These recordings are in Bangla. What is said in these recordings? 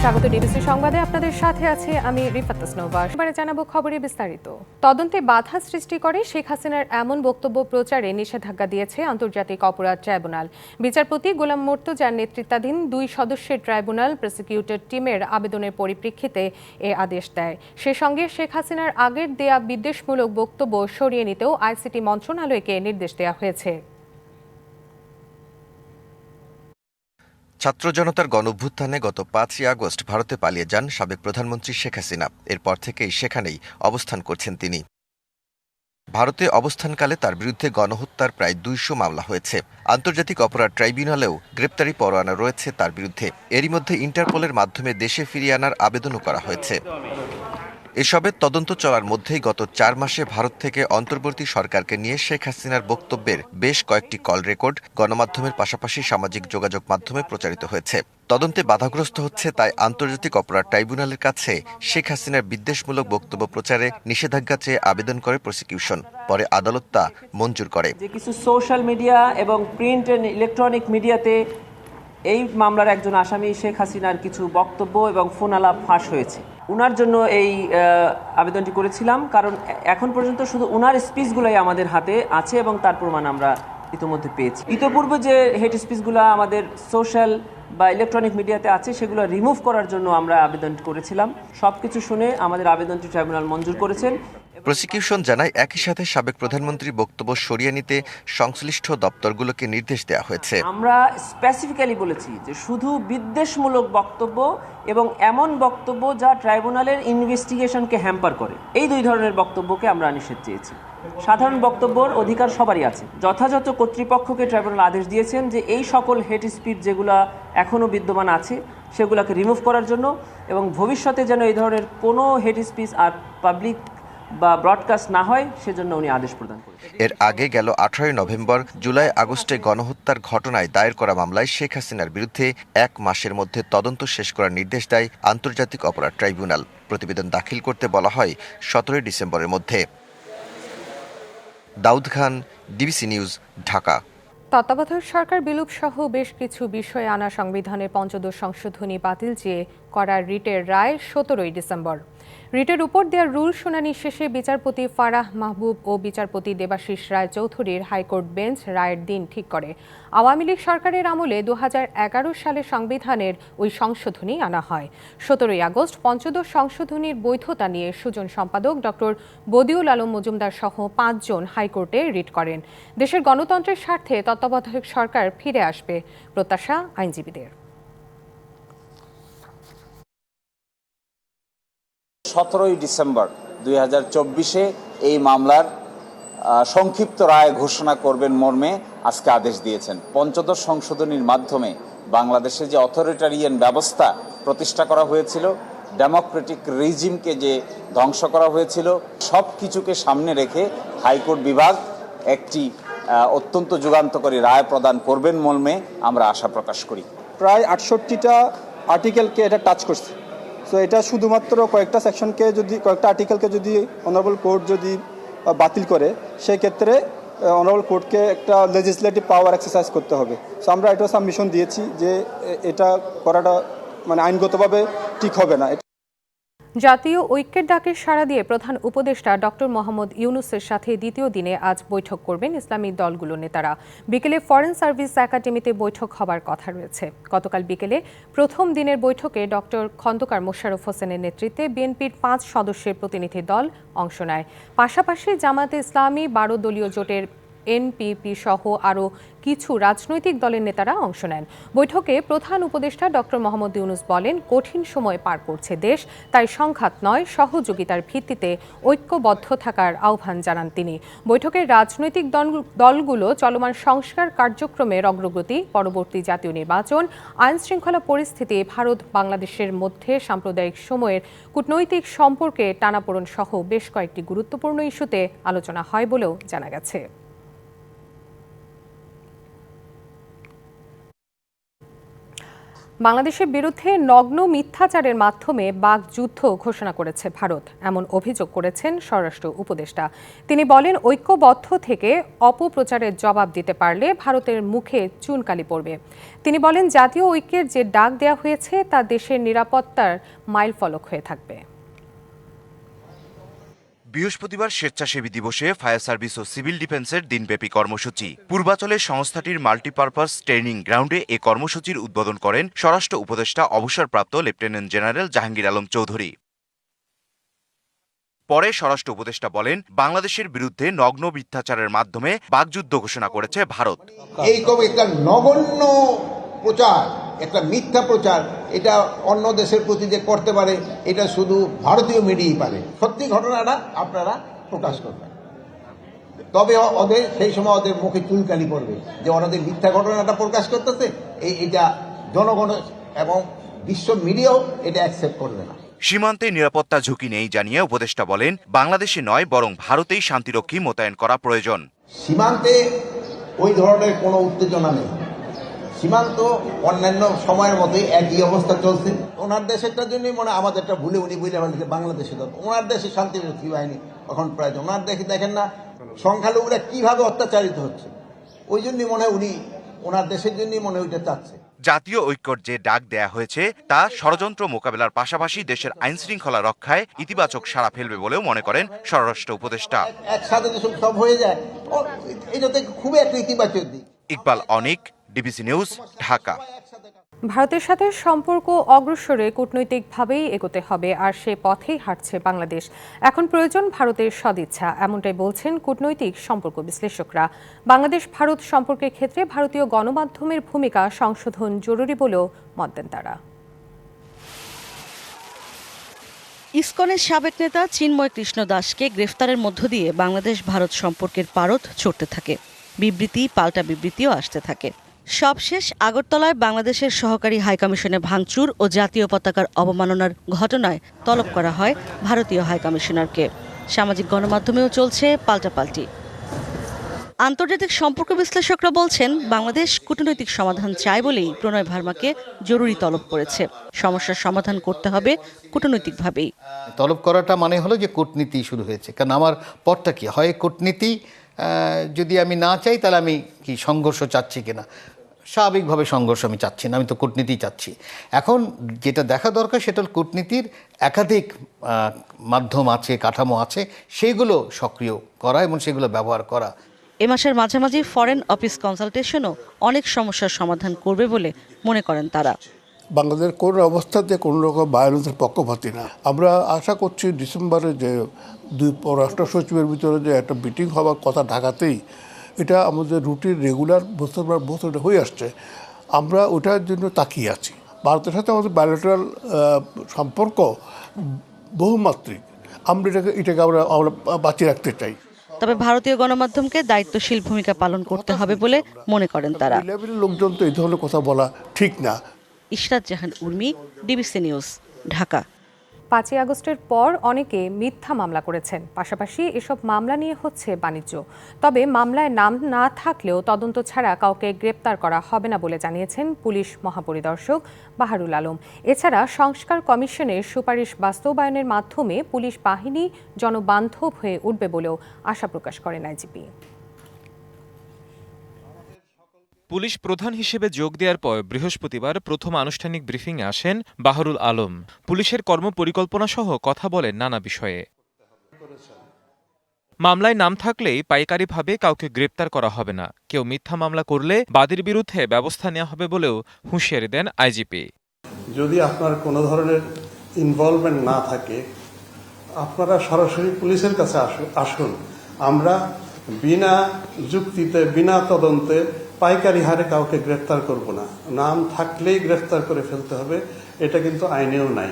স্বাগত ডিবিসি সংবাদে, আপনাদের সাথে আছে আমি রিফাত তাসনোভা। এবারে জানাবো খবরে বিস্তারিত। তদন্তে বাধা সৃষ্টি করে শেখ হাসিনার এমন বক্তব্য প্রচারে নিষেধাজ্ঞা দিয়েছে আন্তর্জাতিক অপরাধ ট্রাইব্যুনাল। বিচারপতি গোলাম মর্তুজার নেতৃত্বাধীন 2 সদস্যের ট্রাইব্যুনাল প্রসিকিউটর টিমের আবেদনের পরিপ্রেক্ষিতে এ আদেশ দেয়। সে সঙ্গে শেখ হাসিনার আগের দেয়া বিদ্বেষমূলক বক্তব্য সরিয়ে নিতেও আইসিটি মন্ত্রণালয়কে নির্দেশ দেওয়া হয়েছে। ছাত্র জনতার গণঅভ্যুত্থানে গত 5ই আগস্ট ভারতে পালিয়ে যান সাবেক প্রধানমন্ত্রী শেখ হাসিনা। এরপর থেকেই সেখানেই অবস্থান করছেন তিনি। ভারতে অবস্থানকালে তার বিরুদ্ধে গণহত্যার প্রায় 200 মামলা হয়েছে। আন্তর্জাতিক অপরাধ ট্রাইব্যুনালেও গ্রেপ্তারি পরোয়ানা রয়েছে তার বিরুদ্ধে। এরই মধ্যে ইন্টারপোলের মাধ্যমে দেশে ফিরিয়ে আনার আবেদনও করা হয়েছে। এসবের তদন্ত চলার মধ্যেই গত 4 মাসে ভারত থেকে অন্তর্বর্তী সরকারকে নিয়ে শেখ হাসিনার বক্তব্যের বেশ কয়েকটি কল রেকর্ড গণমাধ্যমের পাশাপাশি সামাজিক যোগাযোগ মাধ্যমে প্রচারিত হয়েছে। তদন্তে বাধাগ্রস্ত হচ্ছে তাই আন্তর্জাতিক অপরাধ ট্রাইব্যুনালের কাছে শেখ হাসিনার বিদ্বেষমূলক বক্তব্য প্রচারে নিষেধাজ্ঞা চেয়ে আবেদন করে প্রসিকিউশন। পরে আদালত তা মঞ্জুর করে। যে কিছু সোশ্যাল মিডিয়া এবং প্রিন্ট এন্ড ইলেকট্রনিক মিডিয়াতে এই মামলার একজন আসামি শেখ হাসিনার কিছু বক্তব্য এবং ফোন আলাপ ফাঁস হয়েছে। উনার জন্য এই আবেদনটি করেছিলাম, কারণ এখন পর্যন্ত শুধু উনার স্পিচগুলাই আমাদের হাতে আছে এবং তার প্রমাণ আমরা ইতিমধ্যে পেয়েছি। ইতিপূর্বে যে হেট স্পিচগুলো আমাদের সোশ্যাল বা ইলেকট্রনিক মিডিয়াতে আছে সেগুলো রিমুভ করার জন্য আমরা আবেদন করেছিলাম। সবকিছু শুনে আমাদের আবেদনটি ট্রাইব্যুনাল মঞ্জুর করেছেন। প্রসিকিউশন জানায় একই সাথে সাবেক প্রধানমন্ত্রীর বক্তব্য সরিয়ে নিতে সংশ্লিষ্ট দপ্তরগুলোকে নির্দেশ দেওয়া হয়েছে। আমরা স্পেসিফিক্যালি বলেছি যে শুধু বিদ্বেষমূলক বক্তব্য এবং এমন বক্তব্য যা ট্রাইব্যুনালের ইনভেস্টিগেশনকে হ্যাম্পার করে, এই 2 ধরনের বক্তব্যকে আমরা নিষেধ চেয়েছি। সাধারণ বক্তব্যের অধিকার সবারই আছে। যথাযথ কর্তৃপক্ষকে ট্রাইব্যুনাল আদেশ দিয়েছেন যে এই সকল হেট স্পিচ যেগুলা এখনও বিদ্যমান আছে সেগুলোকে রিমুভ করার জন্য, এবং ভবিষ্যতে যেন এই ধরনের কোনো হেট স্পিচ আর পাবলিক বা ব্রডকাস্ট না হয় সেজন্য উনি আদেশ প্রদান করেছেন। এর আগে গেল 18 নভেম্বর জুলাই আগস্টে গণহত্যার ঘটনায় দায়ের করা মামলায় শেখ হাসিনার বিরুদ্ধে 1 মাসের মধ্যে তদন্ত শেষ করার নির্দেশ দেয় আন্তর্জাতিক অপরাধ ট্রাইব্যুনাল। প্রতিবেদন দাখিল করতে বলা হয় 17 ডিসেম্বরের মধ্যে। Daud Khan, DBC news, Dhaka. তত্ত্বাবধায়ক সরকার বিলুপ সহ বেশ কিছু বিষয়ে আনা সংবিধানের 15 সংশোধনী বাতিল চেয়ে করা রিটের রায় 17 ডিসেম্বর। রিটের উপর দেওয়া রুল শুনানি শেষে বিচারপতি ফারাহ মাহবুব ও বিচারপতি দেবাশিস রায় চৌধুরীর হাইকোর্ট বেঞ্চ রায়ের দিন ঠিক করে। আওয়ামী লীগ সরকারের আমলে 2011 সালে সংবিধানের ওই সংশোধনী আনা হয়। 17 আগস্ট 15 সংশোধনীর বৈধতা নিয়ে সুজন সম্পাদক ডক্টর বদিউল আলম মজুমদার সহ 5 জন হাইকোর্টে রিট করেন। দেশের গণতন্ত্রের স্বার্থে তত্ত্বাবধায়ক সরকার ফিরে আসবে, প্রত্যাশা আইনজীবীদের। 17 ডিসেম্বর 2024 এই মামলার সংক্ষিপ্ত রায় ঘোষণা করবেন মর্মে আজকে আদেশ দিয়েছেন। 15 সংশোধনীর মাধ্যমে বাংলাদেশে যে অথরিটারিয়ান ব্যবস্থা প্রতিষ্ঠা করা হয়েছিল, ডেমোক্রেটিক রিজিমকে যে ধ্বংস করা হয়েছিল, সব কিছুকে সামনে রেখে হাইকোর্ট বিভাগ একটি অত্যন্ত যুগান্তকারী রায় প্রদান করবেন মর্মে আমরা আশা প্রকাশ করি। প্রায় 68টা আর্টিকেলকে এটা টাচ করছে। সো এটা শুধুমাত্র কয়েকটা সেকশনকে কয়েকটা আর্টিকেলকে যদি অনারেবল কোর্ট যদি বাতিল করে, সেক্ষেত্রে অনারেবল কোর্টকে একটা লেজিসলেটিভ পাওয়ার এক্সারসাইজ করতে হবে। সো আমরা এটা সাবমিশন দিয়েছি যে এটা করাটা মানে আইনগতভাবে ঠিক হবে না। জাতীয় ঐক্যের ডাকে সাড়া দিয়ে প্রধান উপদেষ্টা ডক্টর মোহাম্মদ ইউনূসের সাথে দ্বিতীয় দিনে আজ বৈঠক করবেন ইসলামী দলগুলোর নেতারা। বিকেলে ফরেন সার্ভিস একাডেমিতে বৈঠক হবার কথা রয়েছে। গতকাল বিকেলে প্রথম দিনের বৈঠকে ডক্টর খন্দকার মোশাররফ হোসেনের নেতৃত্বে বিএনপির 5 সদস্যের প্রতিনিধি দল অংশ নেয়। পাশাপাশি জামায়াতে ইসলামী 12 দলীয় জোটের এনপিপি সহ আরও কিছু রাজনৈতিক দলের নেতারা অংশ নেন। বৈঠকে প্রধান উপদেষ্টা ডক্টর মোহাম্মদ ইউনূস বলেন, কঠিন সময় পার করছে দেশ, তাই সংঘাত নয় সহযোগিতার ভিত্তিতে ঐক্যবদ্ধ থাকার আহ্বান জানান তিনি। বৈঠকে রাজনৈতিক দলগুলো চলমান সংস্কার কার্যক্রমের অগ্রগতি, পরবর্তী জাতীয় নির্বাচন, আইন শৃঙ্খলা পরিস্থিতি, ভারত বাংলাদেশের মধ্যে সাম্প্রদায়িক সময়ের কূটনৈতিক সম্পর্কে টানাপোড়েন সহ বেশ কয়েকটি গুরুত্বপূর্ণ ইস্যুতে আলোচনা হয় বলেও জানা গেছে। বাংলাদেশের বিরুদ্ধে নগ্ন মিথ্যাচারের মাধ্যমে বাকযুদ্ধ ঘোষণা করেছে ভারত, এমন অভিযোগ করেছেন স্বরাষ্ট্র উপদেষ্টা। তিনি বলেন, ঐক্যবদ্ধ থেকে অপপ্রচারের জবাব দিতে পারলে ভারতের মুখে চুনকালি পড়বে। তিনি বলেন, জাতীয় ঐক্যের যে ডাক দেওয়া হয়েছে তা দেশের নিরাপত্তার মাইলফলক হয়ে থাকবে। বৃহস্পতিবার স্বেচ্ছাসেবী দিবসে ফায়ার সার্ভিস ও সিভিল ডিফেন্সের দিনব্যাপী কর্মসূচি পূর্বাচলের সংস্থাটির মাল্টিপারপাস ট্রেনিং গ্রাউন্ডে এ কর্মসূচির উদ্বোধন করেন স্বরাষ্ট্র উপদেষ্টা অবসরপ্রাপ্ত লেফটেন্যান্ট জেনারেল জাহাঙ্গীর আলম চৌধুরী। পরে স্বরাষ্ট্র উপদেষ্টা বলেন, বাংলাদেশের বিরুদ্ধে নগ্ন মিথ্যাচারের মাধ্যমে বাকযুদ্ধ ঘোষণা করেছে ভারত। এইরকম একটা নগণ্য প্রচার, একটা মিথ্যা প্রচার, এটা অন্য দেশের প্রতি যে করতে পারে এটা শুধু ভারতীয় মিডিয়াই পারে। সত্যি ঘটনাটা আপনারা প্রকাশ করবেন, তবে ওদের সেই সময় ওদের মুখে চুলকালি পড়বে যে ওনাদের মিথ্যা ঘটনাটা প্রকাশ করতেছে, এটা জনগণ এবং বিশ্ব মিডিয়াও এটা অ্যাকসেপ্ট করবে না। সীমান্তে নিরাপত্তা ঝুঁকি নেই জানিয়ে উপদেষ্টা বলেন, বাংলাদেশে নয় বরং ভারতেই শান্তিরক্ষী মোতায়েন করা প্রয়োজন। সীমান্তে ওই ধরনের কোনো উত্তেজনা নেই, সীমান্ত অন্যান্য সময়ের মধ্যে একই অবস্থা চলছে। ওনার দেশেরটার জন্যই মনে আমাদেরটা ভুলে উনি বুঝে ফেলছে বাংলাদেশে ওনার দেশে শান্তিরক্ষী বাহিনী এখন প্রয়োজন। ওনার দেশে দেখেন না সংখ্যালঘুরা কিভাবে অত্যাচারিত হচ্ছে, ওই জন্যই মনে হয় উনি ওনার দেশের জন্যই মনে ওইটা চাচ্ছে। জাতীয় ঐক্যর যে ডাক দেয়া হয়েছে তা ষড়যন্ত্র মোকাবেলার পাশাপাশি দেশের আইন শৃঙ্খলা রক্ষায় ইতিবাচক সাড়া ফেলবে বলেও মনে করেন স্বরাষ্ট্র উপদেষ্টা। একসাথে যেসব সব হয়ে যায় এটাতে খুবই একটা ইতিবাচক দিক। ইকবাল অনিক, ডিবিসি নিউজ, ঢাকা। ভারতের সাথে সম্পর্ক অগ্রসরে কূটনৈতিকভাবেই এগোতে হবে, আর সে পথেই হাঁটছে বাংলাদেশ। এখন প্রয়োজন ভারতের সদিচ্ছা, এমনটাই বলছেন কূটনৈতিক সম্পর্ক বিশ্লেষকরা। বাংলাদেশ ভারত সম্পর্কের ক্ষেত্রে ভারতীয় গণমাধ্যমের ভূমিকা সংশোধন জরুরি বলেও মত দেন তারা। ইসকনের সাবেক নেতা চিন্ময় কৃষ্ণ দাসকে গ্রেফতারের মধ্য দিয়ে বাংলাদেশ ভারত সম্পর্কের পারদ চড়তে থাকে, বিবৃতি পাল্টা বিবৃতিও আসতে থাকে। সবশেষ আগরতলায় বাংলাদেশের সহকারী হাইকমিশনে ভাঙচুর ও জাতীয় পতাকার অবমাননার ঘটনায় তলব করা হয় ভারতীয় হাইকমিশনারকে। সামাজিক গণমাধ্যমেও চলছে পাল্টাপাল্টি। আন্তর্জাতিক সম্পর্ক বিশ্লেষকরা বলছেন, বাংলাদেশ কূটনৈতিক সমাধান চায় বলেই প্রণয় ভার্মাকে জরুরি তলব করেছে। সমস্যার সমাধান করতে হবে কূটনৈতিকভাবেই। তলব করাটা মানে হলো যে কূটনীতি শুরু হয়েছে, কারণ আমার পথটা কি হয় কূটনীতি। যদি আমি না চাই তাহলে আমি কি সংঘর্ষ চাচ্ছি কিনা? স্বাভাবিকভাবে সংঘর্ষ আমি চাচ্ছি না, আমি তো কূটনীতি চাচ্ছি। এখন যেটা দেখা দরকার সেটা হল কূটনীতির একাধিক মাধ্যম আছে, কাঠামো আছে, সেগুলো সক্রিয় করা এবং সেগুলো ব্যবহার করা। এ মাসের মাঝামাঝি ফরেন অফিস কনসালটেশনও অনেক সমস্যার সমাধান করবে বলে মনে করেন তারা। বাংলাদেশ কোনো অবস্থাতে কোনো রকম ভায়োলেন্সের পক্ষপাতী না। আমরা আশা করছি ডিসেম্বরে যে দুই পররাষ্ট্র সচিবের ভিতরে যে একটা মিটিং হওয়ার কথা ঢাকাতেই, এটা আমাদের রুটিন রেগুলার বছর হয়ে আসছে। আমরা ওটার জন্য তাকিয়ে আছি। ভারতের সাথে আমাদের বায়োলেটারাল সম্পর্ক বহুমাত্রিক, আমরা এটাকে আমরা বাঁচিয়ে রাখতে চাই। তবে ভারতীয় গণমাধ্যমকে দায়িত্বশীল ভূমিকা পালন করতে হবে বলে মনে করেন তারা। লোকজন তো এই ধরনের কথা বলা ঠিক না। ইশরাত জাহান উর্মি, ডিবিসি নিউজ, ঢাকা। 5ই আগস্টের পর অনেকে মিথ্যা মামলা করেছেন, পাশাপাশি এসব মামলা নিয়ে হচ্ছে বাণিজ্য। তবে মামলায় নাম না থাকলেও তদন্ত ছাড়া কাউকে গ্রেপ্তার করা হবে না বলে জানিয়েছেন পুলিশ মহাপরিদর্শক বাহারুল আলম। এছাড়া সংস্কার কমিশনের সুপারিশ বাস্তবায়নের মাধ্যমে পুলিশ বাহিনী জনবান্ধব হয়ে উঠবে বলেও আশা প্রকাশ করেন আইজিপি। পুলিশ প্রধান হিসেবে যোগ দেওয়ার পর বৃহস্পতিবার প্রথম আনুষ্ঠানিক ব্রিফিংয়ে আসেন বাহারুল আলম। পুলিশের কর্মপরিকল্পনা সহ কথা বলেন নানা বিষয়ে। মামলায় নাম থাকলেই পাইকারিভাবে কাউকে গ্রেপ্তার করা হবে না। কেউ মিথ্যা মামলা করলে বাদীর বিরুদ্ধে ব্যবস্থা নেওয়া হবে বলেও হুঁশিয়ারি দেন আইজিপি। যদি আপনার কোনো ধরনের ইনভলভমেন্ট না থাকে, আপনারা সরাসরি পুলিশের কাছে আসুন। আমরা বিনা যুক্তিতে, বিনা তদন্তে পাইকারি হারে কাউকে গ্রেফতার করব না। নাম থাকলেই গ্রেফতার করে ফেলতে হবে, এটা কিন্তু আইনেও নাই।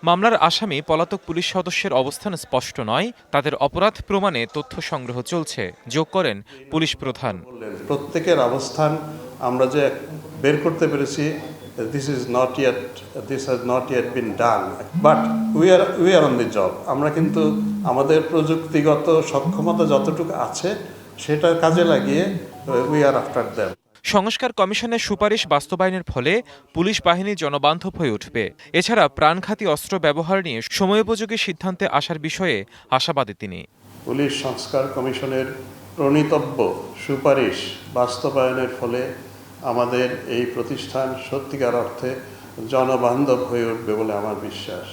মামলার আসামি পলাতক পুলিশ সদস্যের অবস্থান স্পষ্ট নয়, তাদের অপরাধ প্রমাণে তথ্য সংগ্রহ চলছে, যোগ করেন পুলিশ প্রধান। প্রত্যেকের অবস্থান আমরা যে বের করতে পেরেছি, this has not yet been done, but we are on the job. আমরা কিন্তু আমাদের প্রযুক্তিগত সক্ষমতা যতটুকু আছে সেটা কাজে লাগিয়ে we are after them. সংস্কার কমিশনের সুপারিশ বাস্তবায়নের ফলে পুলিশ বাহিনী জনবান্ধব হয়ে উঠবে। এছাড়া প্রাণঘাতী অস্ত্র ব্যবহার নিয়ে সময়োপযোগী সিদ্ধান্তে আসার বিষয়ে আশাবাদী তিনি। পুলিশ সংস্কার কমিশনের প্রণীতব্য সুপারিশ বাস্তবায়নের ফলে আমাদের এই প্রতিষ্ঠান সত্যিকার অর্থে জনবান্ধব হয়ে উঠবে বলে আমার বিশ্বাস।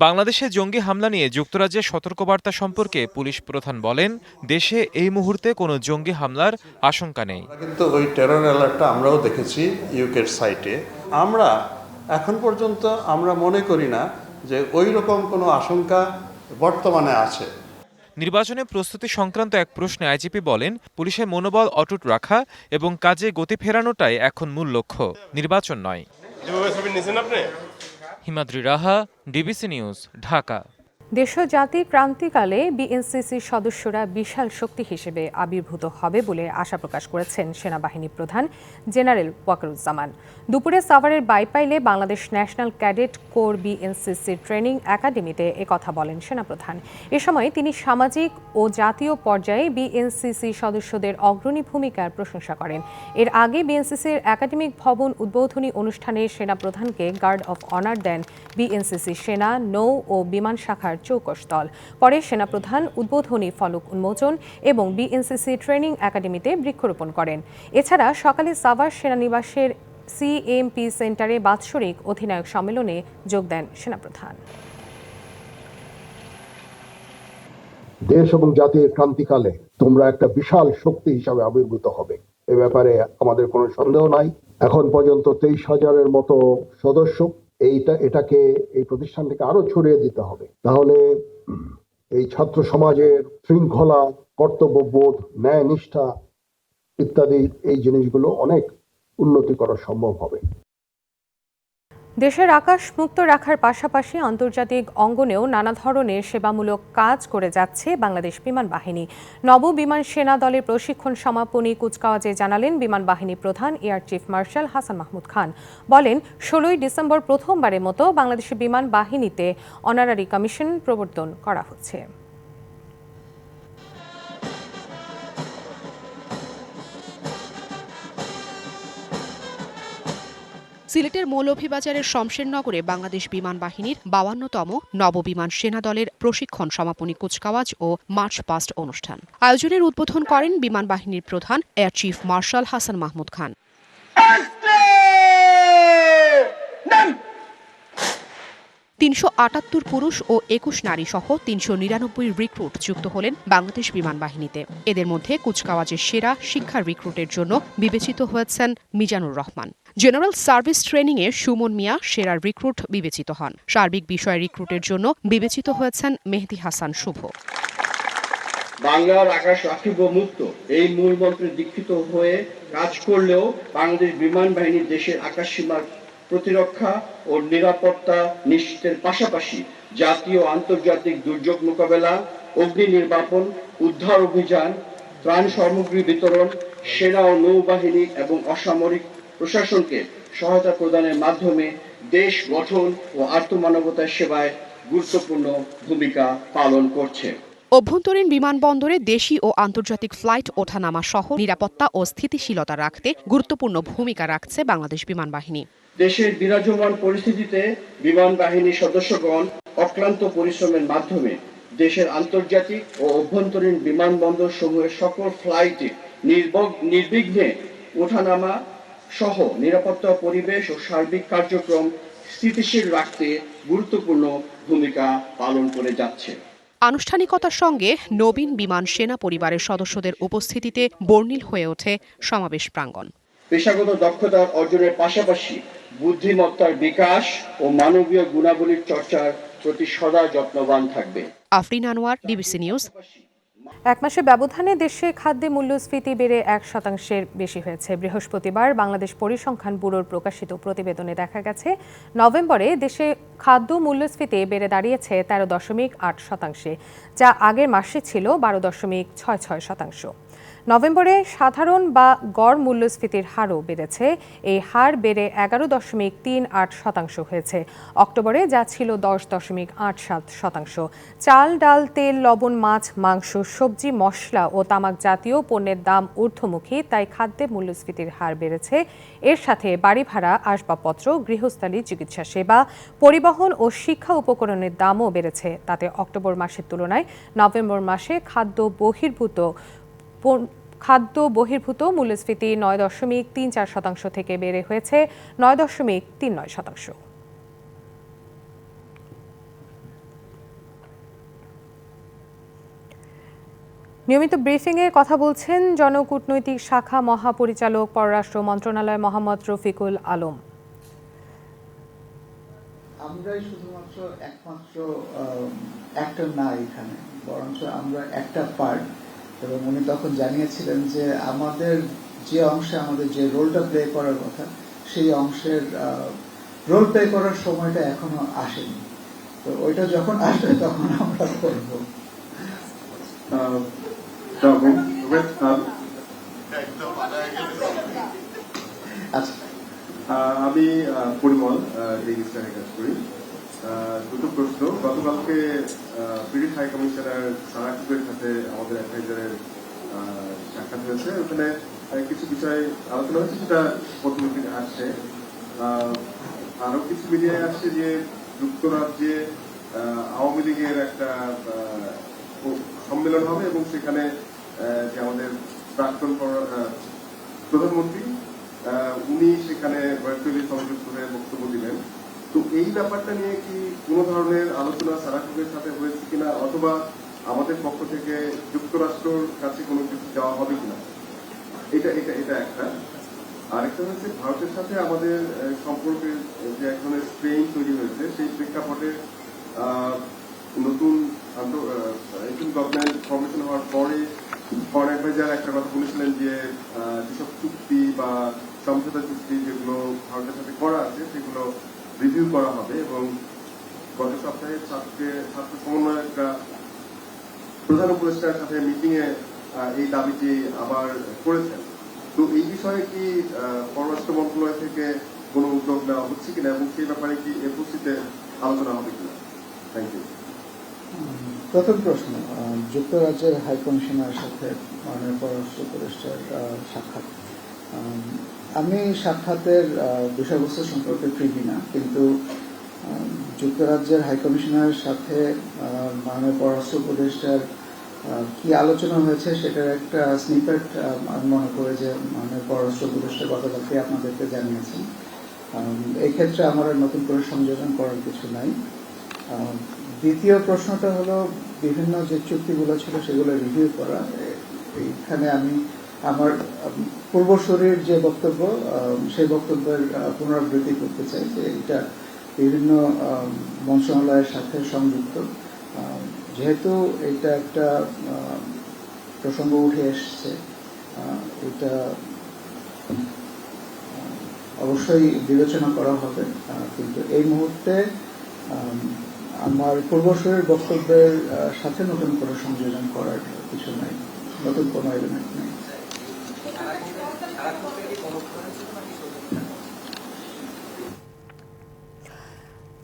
বাংলাদেশে জঙ্গি হামলা নিয়ে যুক্তরাজ্যের সতর্কবার্তা সম্পর্কে পুলিশ প্রধান বলেন, দেশে এই মুহূর্তে কোনো জঙ্গি হামলার আশঙ্কা নেই। কিন্তু ওই টেরর অ্যালার্টটা আমরাও দেখেছি ইউকের সাইটে। আমরা এখন পর্যন্ত আমরা মনে করি না যে ওই রকম কোনো আশঙ্কা বর্তমানে আছে। নির্বাচনে প্রস্তুতি সংক্রান্ত এক প্রশ্নে আইজিপি বলেন, পুলিশের মনোবল অটুট রাখা এবং কাজে গতি ফেরানোটাই এখন মূল লক্ষ্য, নির্বাচন নয়। হিমাদ্রি রাহা, ডিবিসি নিউজ, ঢাকা। দেশ ও জাতির ক্রান্তিকালে বিএনসিসির সদস্যরা বিশাল শক্তি হিসেবে আবির্ভূত হবে বলে আশা প্রকাশ করেছেন সেনাবাহিনী প্রধান জেনারেল ওয়াকারুজ্জামান। দুপুরে সাভারের বাইপাইলে বাংলাদেশ ন্যাশনাল ক্যাডেট কোর বিএনসিসির ট্রেনিং একাডেমিতে একথা বলেন সেনাপ্রধান। এ সময় তিনি সামাজিক ও জাতীয় পর্যায়ে বিএনসিসি সদস্যদের অগ্রণী ভূমিকার প্রশংসা করেন। এর আগে বিএনসিসির একাডেমিক ভবন উদ্বোধনী অনুষ্ঠানে সেনাপ্রধানকে গার্ড অফ অনার দেন বিএনসিসি সেনা, নৌ ও বিমান শাখার চৌকস দল। পরে সেনাপ্রধান উদ্বোধনী ফলক উন্মোচন এবং বিএনসিসি ট্রেনিং একাডেমিতে বৃক্ষরোপণ করেন। এছাড়া সকালে সাভার সেনানিবাসের সিএমপি সেন্টারে বাৎসরিক অধিনায়ক সম্মেলনে যোগ দেন সেনাপ্রধান। দেশ এবং জাতির ক্রান্তিকালে তোমরা একটা বিশাল শক্তি হিসাবে আবির্ভূত হবে, এ ব্যাপারে আমাদের কোনো সন্দেহ নাই। এখন পর্যন্ত 23,000-এর মতো সদস্য, এটাকে এই প্রতিষ্ঠানটাকে আরো ছড়িয়ে দিতে হবে। তাহলে এই ছাত্র সমাজের শৃঙ্খলা, কর্তব্যবোধ, ন্যায় নিষ্ঠা ইত্যাদি এই জিনিসগুলো অনেক উন্নতি করা সম্ভব হবে। দেশের আকাশ মুক্ত রাখার পাশাপাশি আন্তর্জাতিক অঙ্গনেও নানা ধরনের সেবামূলক কাজ করে যাচ্ছে বাংলাদেশ বিমান বাহিনী। নব বিমান সেনা দলের প্রশিক্ষণ সমাপনী কুচকাওয়াজে জানালেন বিমান বাহিনী প্রধান air chief marshal Hasan Mahmud Khan. বলেন, 16ই ডিসেম্বর প্রথমবারের মতো বাংলাদেশের বিমান বাহিনীতে অনারারি কমিশন প্রবর্তন করা হচ্ছে। সিলেটের মৌলভীবাজারের শমশেরনগরে বাংলাদেশ বিমান বাহিনীর 52তম নববিমান সেনা দলের প্রশিক্ষণ সমাপনী কুচকাওয়াজ ও মার্চ পাস্ট অনুষ্ঠান আয়োজনের উদ্বোধন করেন বিমান বাহিনীর প্রধান air chief marshal Hasan Mahmud Khan. 378 পুরুষ ও 21 নারী সহ 399 রিক্রুট যুক্ত হলেন বাংলাদেশ বিমান বাহিনীতে। এদের মধ্যে কুচকাওয়াজের সেরা শিক্ষা রিক্রুটের জন্য বিবেচিত হয়েছেন মিজানুর রহমান। জেনারেল সার্ভিস ট্রেনিংয়ে সুমন মিয়া সেরা রিক্রুট বিবেচিত হন। সার্বিক বিষয় রিক্রুটের জন্য বিবেচিত হয়েছেন মেহেদি হাসান শুভ। বাংলার আকাশ রাখিব মুক্ত এই মূল মন্ত্রে দীক্ষিত হয়ে কাজ করলেও বাংলাদেশ বিমান বাহিনী দেশের আকাশ সীমার প্রতিরক্ষা ও নিরাপত্তা নিশ্চিতের পাশাপাশি জাতীয় আন্তর্জাতিক দুর্যোগ মোকাবেলা, অগ্নি নির্বাপন, উদ্ধার অভিযান, ত্রাণ সামগ্রী বিতরণ, সেনা ও নৌবাহিনী এবং অসামরিক প্রশাসনকে সহায়তা প্রদানের মাধ্যমে দেশ গঠন ও আত্মমানবতার সেবায় গুরুত্বপূর্ণ ভূমিকা পালন করছে। অভ্যন্তরীণ বিমানবন্দরে দেশি ও আন্তর্জাতিক ফ্লাইট ওঠানামা সহ নিরাপত্তা ও স্থিতিশীলতা রাখতে গুরুত্বপূর্ণ ভূমিকা রাখছে বাংলাদেশ বিমান বাহিনী। দেশের বিরাজমান পরিস্থিতিতে বিমান বাহিনীর সদস্যগণ অক্লান্ত পরিশ্রমের মাধ্যমে দেশের আন্তর্জাতিক ও অভ্যন্তরীণ বিমানবন্দর সমূহের সকল ফ্লাইটে নির্বিঘ্নে ওঠানামা সহ নিরাপত্তা পরিবেশ ও সার্বিক কার্যক্রম স্থিতিশীল রাখতে গুরুত্বপূর্ণ ভূমিকা পালন করে যাচ্ছে। আনুষ্ঠানিকতার সঙ্গে নবীন বিমান সেনা পরিবারের সদস্যদের উপস্থিতিতে বর্ণিল হয়ে ওঠে সমাবেশ প্রাঙ্গণ। পেশাগত দক্ষতার অর্জনের পাশাপাশি বুদ্ধিমত্তার বিকাশ ও মানবীয় গুণাবলীর চর্চার প্রতি সদা যত্নবান থাকবে। Afrin Anwar, DBC news. এক মাসের ব্যবধানে দেশে খাদ্যে মূল্যস্ফীতি বেড়ে 1% বেশি হয়েছে। বৃহস্পতিবার বাংলাদেশ পরিসংখ্যান ব্যুরোর প্রকাশিত প্রতিবেদনে দেখা গেছে, নভেম্বরে দেশে খাদ্য মূল্যস্ফীতি বেড়ে দাঁড়িয়েছে 13.8%, যা আগের মাসে ছিল 12.66%। নভেম্বরে সাধারণ বা গড় মূল্যস্ফীতির হারও বেড়েছে। এই হার বেড়ে 11.38% হয়েছে। অক্টোবরে যা ছিল 10.87%। চাল, ডাল, তেল, লবণ, মাছ, মাংস, সবজি, মশলা ও তামাক জাতীয় পণ্যের দাম ঊর্ধ্বমুখী, তাই খাদ্যে মূল্যস্ফীতির হার বেড়েছে। এর সাথে বাড়ি ভাড়া, আসবাবপত্র, গৃহস্থালী, চিকিৎসা সেবা, পরিবহন ও শিক্ষা উপকরণের দামও বেড়েছে। তাতে অক্টোবর মাসের তুলনায় নভেম্বর মাসে খাদ্য বহির্ভূত মূল্যস্ফীতি 9.34% থেকে বেড়ে হয়েছে 9.39%। নিয়মিত ব্রিফিংয়ে কথা বলছেন জনকূটনৈতিক শাখা মহাপরিচালক পররাষ্ট্র মন্ত্রণালয় মোহাম্মদ রফিকুল আলম। আমরাই শুধুমাত্র একমাত্র অ্যাক্টর না এখানে, বরঞ্চ আমরা একটা পার্ট। এবং উনি তখন জানিয়েছিলেন যে আমাদের যে অংশে আমাদের যে রোলটা প্লে করার কথা, সেই অংশের রোল প্লে করার সময়টা এখনো আসেনি। তো ওইটা যখন আসবে তখন আমরা করব। আমি পরিমল রেজিস্ট্রারে কাজ করি। দুটো প্রশ্ন। গতকালকে ব্রিটিশ হাই কমিশনার সারা কুকের সাথে আমাদের অ্যাডভাইজারের সাক্ষাৎ হয়েছে। ওখানে কিছু বিষয় আলোচনা হচ্ছে, সেটা প্রথম থেকে আসছে। আরো কিছু মিডিয়ায় আসছে যে যুক্তরাজ্যে আওয়ামী লীগের একটা সম্মেলন হবে এবং সেখানে যে আমাদের প্রাক্তন প্রধানমন্ত্রী উনি সেখানে ভার্চুয়ালি সংযুক্ত হয়ে বক্তব্য দিলেন। তো এই ব্যাপারটা নিয়ে কি কোনো ধরনের আলোচনা সারাকুকের সাথে হয়েছে কিনা, অথবা আমাদের পক্ষ থেকে যুক্তরাষ্ট্রের কাছে কোনো কিছু যাওয়া হবে কিনা, এটা এটা এটা একটা। আরেকটা হচ্ছে ভারতের সাথে আমাদের সম্পর্কের যে এক ধরনের স্ট্রেইন তৈরি হয়েছে, সেই প্রেক্ষাপটে নতুন গভর্নমেন্ট ফরমেশন হওয়ার পরে ফরেন অ্যাডভাইজার একটা কথা বলেছিলেন যে যেসব চুক্তি বা সমঝোতা চুক্তি যেগুলো ভারতের সাথে করা আছে সেগুলো রিভিউ করা হবে। এবং গত সপ্তাহে ছাত্র সমন্বয়করা প্রধান উপদেষ্টার সাথে মিটিং এ এই দাবিটি আবার করেছেন। তো এই বিষয়ে কি পররাষ্ট্র মন্ত্রণালয় থেকে কোনো উদ্যোগ নেওয়া হচ্ছে কিনা এবং সেই ব্যাপারে কি এফওসিতে আলোচনা হবে কিনা? Thank you. প্রথম প্রশ্ন, যুক্তরাজ্যের হাই কমিশনারের সাথে মাননীয় পররাষ্ট্র উপদেষ্টার সাক্ষাৎ। আমি সাক্ষাতের বিষয়বস্তু সম্পর্কে প্রিভি না, কিন্তু যুক্তরাজ্যের হাই কমিশনারের সাথে মাননীয় পররাষ্ট্র উপদেষ্টার কি আলোচনা হয়েছে সেটার একটা স্নিপেট আমি মনে করি যে মাননীয় পররাষ্ট্র উপদেষ্টা গতকালকে আপনাদেরকে জানিয়েছেন। এই ক্ষেত্রে আমার নতুন করে সংযোজন করার কিছু নাই। দ্বিতীয় প্রশ্নটা হলো বিভিন্ন যে চুক্তিগুলো ছিল সেগুলো রিভিউ করা। এইখানে আমি আমার পূর্বসূরির যে বক্তব্য, সেই বক্তব্যের পুনরাবৃত্তি করতে চাই যে এটা বিভিন্ন মন্ত্রণালয়ের সাথে সংযুক্ত। যেহেতু এটা একটা প্রসঙ্গ উঠে এসছে, এটা অবশ্যই বিবেচনা করা হবে, কিন্তু এই মুহূর্তে আমার পূর্বসূরির বক্তব্যের সাথে নতুন করে সংযোজন করার কিছু নাই, নতুন কোনো এলিমেন্ট নেই।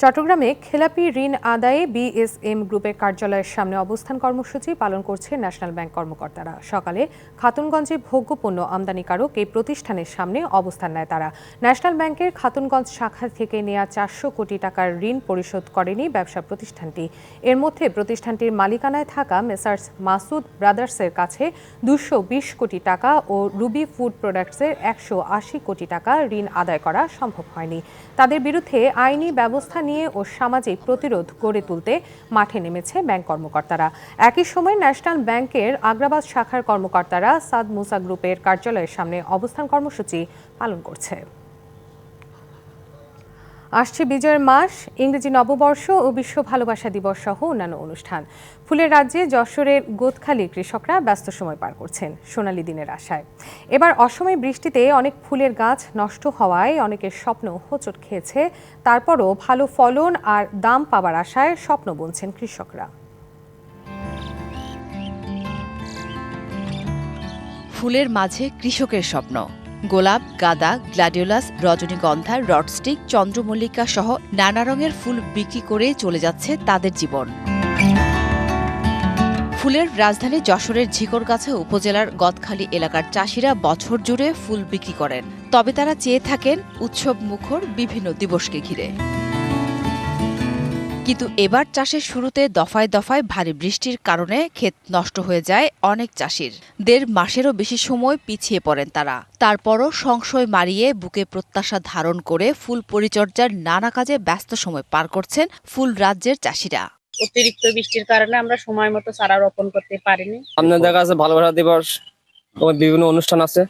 চট্টগ্রামে খেলাপি ঋণ আদায়ে বিএসএম গ্রুপের কার্যালয়ের সামনে অবস্থান কর্মসূচি পালন করছে ন্যাশনাল ব্যাংক কর্মকর্তারা। সকালে খাতুনগঞ্জে ভোগ্যপণ্য আমদানিকারক এই প্রতিষ্ঠানের সামনে অবস্থান নেয় তারা। ন্যাশনাল ব্যাংকের খাতুনগঞ্জ শাখা থেকে নেওয়া 400 কোটি টাকার ঋণ পরিশোধ করেনি ব্যবসা প্রতিষ্ঠানটি। এর মধ্যে প্রতিষ্ঠানটির মালিকানায় থাকা মেসার্স মাসুদ ব্রাদার্সের কাছে 220 কোটি টাকা ও রুবি ফুড প্রোডাক্টসের 180 কোটি টাকা ঋণ আদায় করা সম্ভব হয়নি। তাদের বিরুদ্ধে আইনি ব্যবস্থা নিয়ে ও সামাজিক প্রতিরোধ গড়ে তুলতে মাঠে নেমেছে ব্যাংক কর্মকর্তারা। একই সময় ন্যাশনাল ব্যাংকের আগ্রাবাদ শাখার কর্মকর্তারা সাদ মুসা গ্রুপের কার্যালয়ের সামনে অবস্থান কর্মসূচি পালন করছে। আসছে বিজয়ের মাস, ইংরেজি নববর্ষ ও বিশ্ব ভালোবাসা দিবস সহ অন্যান্য অনুষ্ঠান। ফুলের রাজ্যে যশোরের গোদখালীর কৃষকরা ব্যস্ত সময় পার করছেন সোনালী দিনের আশায়। এবার অসময়ে বৃষ্টিতে অনেক ফুলের গাছ নষ্ট হওয়ায় অনেকের স্বপ্ন হোঁচট খেয়েছে। তারপরও ভালো ফলন আর দাম পাওয়ার আশায় স্বপ্ন বুনছেন কৃষকরা। ফুলের মাঝে কৃষকের স্বপ্ন। গোলাপ, গাঁদা, গ্ল্যাডিওলাস, রজনীগন্ধা, রডস্টিক, চন্দ্রমল্লিকা সহ নানা রঙের ফুল বিক্রি করে চলে যাচ্ছে তাদের জীবন। ফুলের রাজধানী যশোরের ঝিকরগাছা উপজেলার গদখালি এলাকার চাষিরা বছর জুড়ে ফুল বিক্রি করেন, তবে তারা চেয়ে থাকেন উৎসব মুখর বিভিন্ন দিবসকে ঘিরে। কিন্তু এবার চাষের শুরুতে দফায় দফায় ভারী বৃষ্টির কারণে ক্ষেত নষ্ট হয়ে যায় অনেক চাষির। 1.5 মাসেরও বেশি সময় পিছিয়ে পড়েন তারা। তারপরও সংশয় মারিয়ে বুকে প্রত্যাশা ধারণ করে ফুল পরিচর্যার নানা কাজে ব্যস্ত সময় পার করছেন ফুল রাজ্যের চাষিরা। অতিরিক্ত বৃষ্টির কারণে আমরা সময় মতো চারা রোপণ করতে পারিনি। সামনে দেখা আছে ভালোবাসা দিবস, বিভিন্ন অনুষ্ঠান আছে,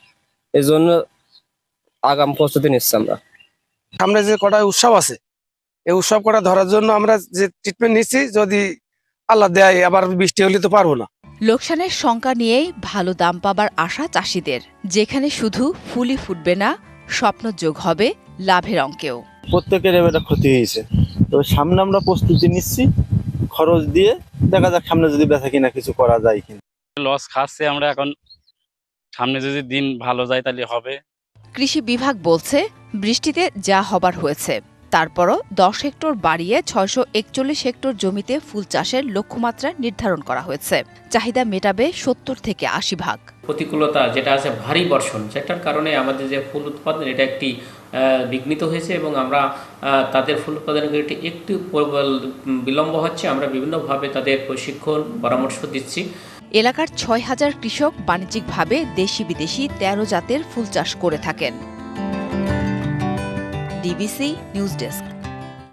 এই জন্য আগাম প্রস্তুতি নিচ্ছি আমরা। সামনে যে কটা উৎসব আছে, এই উৎসব কটা ধরার জন্য আমরা যে ট্রিটমেন্ট নিচ্ছি, যদি আল্লাহ দেয় আবার বৃষ্টি হলে তো পারবো না। লোকসানের শঙ্কা নিয়েই ভালো দাম পাবার আশা চাষিদের, যেখানে শুধু ফুলই ফুটবে না, স্বপ্ন যোগ হবে লাভের অঙ্কেও। প্রত্যেকের এবারে ক্ষতি হয়েছে, তো সামনে আমরা প্রস্তুতি নিচ্ছি, খরচ দিয়ে দেখা যাক সামনে যদি বেচা কিনা কিছু করা যায় কিনা। লস খাচ্ছে আমরা, এখন সামনে যদি দিন ভালো যায় তাহলে হবে। কৃষি বিভাগ বলছে বৃষ্টিতে যা হবার হয়েছে, তারপরও 10 হেক্টর বাড়িয়ে 641 হেক্টর জমিতে ফুল চাষের লক্ষ্যমাত্রা নির্ধারণ করা হয়েছে। চাহিদা মেটাবে 70 থেকে 80 ভাগ। প্রতিকূলতা যেটা আছে ভারী বর্ষণ, যেটার কারণে আমাদের যে ফুল উৎপাদন এটা একটি বিঘ্নিত হয়েছে এবং আমরা তাদের ফুল উৎপাদনের একটু বিলম্ব হচ্ছে। আমরা বিভিন্নভাবে তাদের প্রশিক্ষণ পরামর্শ দিচ্ছি। এলাকার 6000 কৃষক বাণিজ্যিকভাবে দেশি বিদেশি 13 জাতের ফুল চাষ করে থাকেন। DBC news desk.